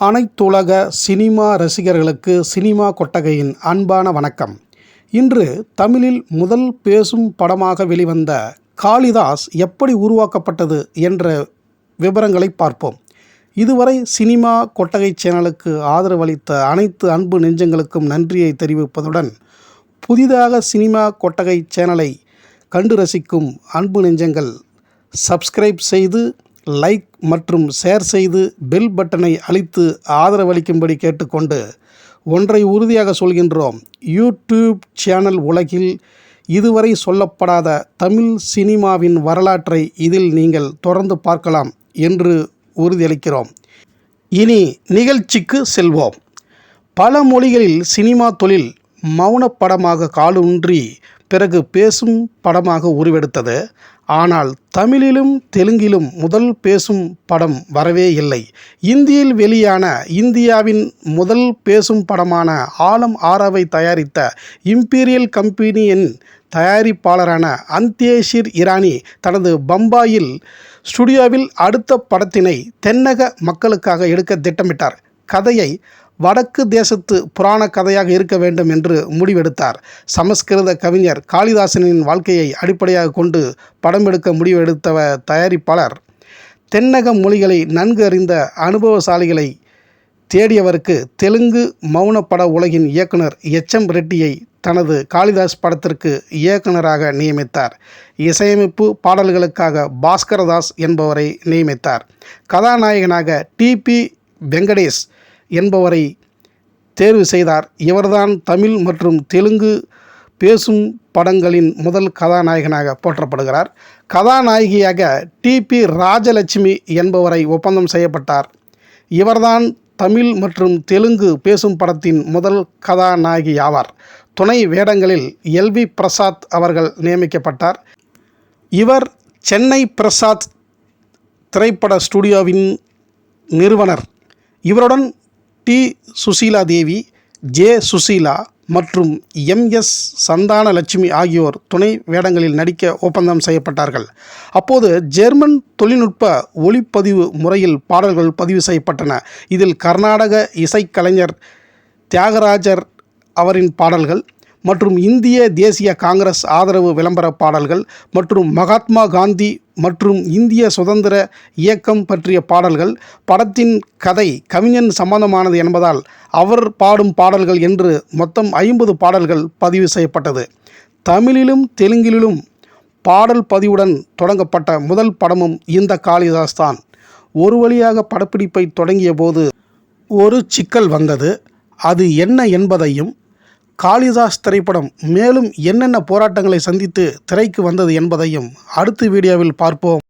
அனைத்துலக சினிமா ரசிகர்களுக்கு சினிமா கொட்டகையின் அன்பான வணக்கம். இன்று தமிழில் முதல் பேசும் படமாக வெளிவந்த காளிதாஸ் எப்படி உருவாக்கப்பட்டது என்ற விவரங்களை பார்ப்போம். இதுவரை சினிமா கொட்டகை சேனலுக்கு ஆதரவளித்த அனைத்து அன்பு நெஞ்சங்களுக்கும் நன்றியை தெரிவிப்பதுடன், புதிதாக சினிமா கொட்டகை சேனலை கண்டு ரசிக்கும் அன்பு நெஞ்சங்கள் சப்ஸ்கிரைப் செய்து, லைக் மற்றும் ஷேர் செய்து, பெல் பட்டனை அழுத்தி ஆதரவளிக்கும்படி கேட்டுக்கொண்டு, ஒன்றை உறுதியாக சொல்கின்றோம்: யூடியூப் சேனல் உலகில் இதுவரை சொல்லப்படாத தமிழ் சினிமாவின் வரலாற்றை இதில் நீங்கள் தொடர்ந்து பார்க்கலாம் என்று உறுதியளிக்கிறோம். இனி நிகழ்ச்சிக்கு செல்வோம். பல மொழிகளில் சினிமா தொழில் மௌனப்படமாக காலூன்றி பிறகு பேசும் படமாக உருவெடுத்தது. ஆனால் தமிழிலும் தெலுங்கிலும் முதல் பேசும் படம் வரவே இல்லை. இந்தியில் வெளியான இந்தியாவின் முதல் பேசும் படமான ஆலம் ஆராவை தயாரித்த இம்பீரியல் கம்பெனியின் தயாரிப்பாளரான அந்தேஷிர் இரானி தனது பம்பாயில் ஸ்டுடியோவில் அடுத்த படத்தினை தென்னக மக்களுக்காக எடுக்க திட்டமிட்டார். கதையை வடக்கு தேசத்து புராண கதையாக இருக்க வேண்டும் என்று முடிவெடுத்தார். சமஸ்கிருத கவிஞர் காளிதாசனின் வாழ்க்கையை அடிப்படையாக கொண்டு படம் எடுக்க முடிவெடுத்த தயாரிப்பாளர், தென்னக மொழிகளை நன்கு அறிந்த அனுபவசாலிகளை தேடியவருக்கு தெலுங்கு மௌனப்பட உலகின் இயக்குனர் எச்.எம். ரெட்டியை தனது காளிதாஸ் படத்திற்கு இயக்குனராக நியமித்தார். இசையமைப்பு பாடல்களுக்காக பாஸ்கரதாஸ் என்பவரை நியமித்தார். கதாநாயகனாக டி.பி. வெங்கடேஷ் என்பவரை தேர்வு செய்தார். இவர்தான் தமிழ் மற்றும் தெலுங்கு பேசும் படங்களின் முதல் கதாநாயகனாக போற்றப்படுகிறார். கதாநாயகியாக டி.பி. ராஜலட்சுமி என்பவரை ஒப்பந்தம் செய்யப்பட்டார். இவர்தான் தமிழ் மற்றும் தெலுங்கு பேசும் படத்தின் முதல் கதாநாயகி ஆவார். துணை வேடங்களில் எல்.வி. பிரசாத் அவர்கள் நியமிக்கப்பட்டார். இவர் சென்னை பிரசாத் திரைப்பட ஸ்டுடியோவின் நிறுவனர். இவருடன் டி. சுசீலா தேவி, ஜே. சுசீலா மற்றும் எம்.எஸ். சந்தானலட்சுமி ஆகியோர் துணை வேடங்களில் நடிக்க ஒப்பந்தம் செய்யப்பட்டார்கள். அப்போது ஜெர்மன் தொழில்நுட்ப ஒளிப்பதிவு முறையில் பாடல்கள் பதிவு செய்யப்பட்டன. இதில் கர்நாடக இசைக்கலைஞர் தியாகராஜர் அவரின் பாடல்கள் மற்றும் இந்திய தேசிய காங்கிரஸ் ஆதரவு விளம்பர பாடல்கள் மற்றும் மகாத்மா காந்தி மற்றும் இந்திய சுதந்திர இயக்கம் பற்றிய பாடல்கள். படத்தின் கதை கவிஞன் சம்பந்தமானது என்பதால் அவர் பாடும் பாடல்கள் என்று மொத்தம் 50 பாடல்கள் பதிவு செய்யப்பட்டது. தமிழிலும் தெலுங்கிலும் பாடல் பதிவுடன் தொடங்கப்பட்ட முதல் படமும் இந்த காளிதாஸ் தான். ஒரு வழியாக படப்பிடிப்பை தொடங்கிய போது ஒரு சிக்கல் வந்தது. அது என்ன என்பதையும், காளிதாஸ் திரைப்படம் மேலும் என்னென்ன போராட்டங்களை சந்தித்து திரைக்கு வந்தது என்பதையும் அடுத்த வீடியோவில் பார்ப்போம்.